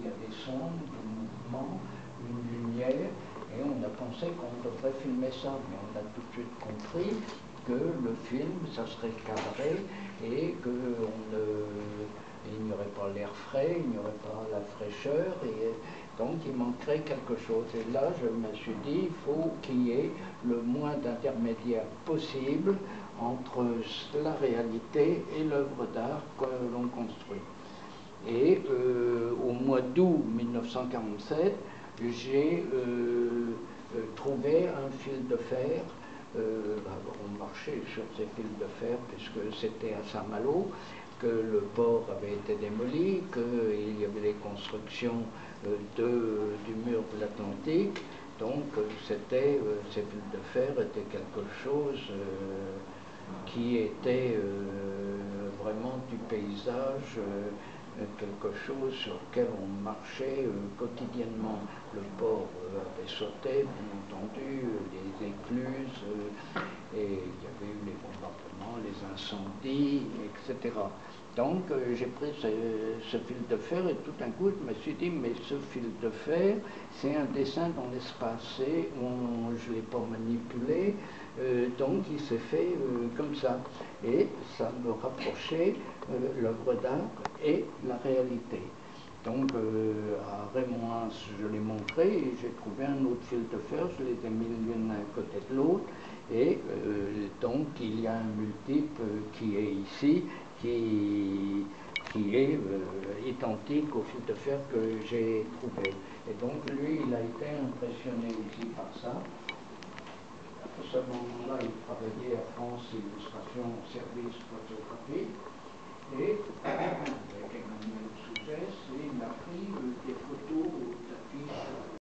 y a des sons, des mouvements, une lumière, et on a pensé qu'on devrait filmer ça, mais on a tout de suite compris que le film, ça serait cadré et il n'y aurait pas l'air frais, il n'y aurait pas la fraîcheur, et donc il manquerait quelque chose. Et là, je me suis dit, il faut qu'il y ait le moins d'intermédiaires possible entre la réalité et l'œuvre d'art que l'on construit. Et au mois d'août 1947, j'ai trouvé un fil de fer. On marchait sur ces fils de fer puisque c'était à Saint-Malo, que le port avait été démoli, qu'il y avait les constructions du mur de l'Atlantique. Donc ces fils de fer étaient quelque chose qui était vraiment du paysage, quelque chose sur lequel on marchait quotidiennement. Le port avait sauté, bien entendu, les écluses, et il y avait eu les bombardements, les incendies, etc. Donc j'ai pris ce fil de fer et tout d'un coup je me suis dit, mais ce fil de fer, c'est un dessin dans l'espace, et je ne l'ai pas manipulé, donc il s'est fait comme ça. Et ça me rapprochait l'œuvre d'art et la réalité. Donc à Raymond, je l'ai montré et j'ai trouvé un autre fil de fer, je les ai mis l'une à côté de l'autre, et donc il y a un multiple qui est ici, qui est identique au fil de fer que j'ai trouvé. Et donc lui, il a été impressionné aussi par ça. À ce moment-là, il travaillait à France Illustration Service Photographique, et avec Emmanuel Souzès, et il a pris des photos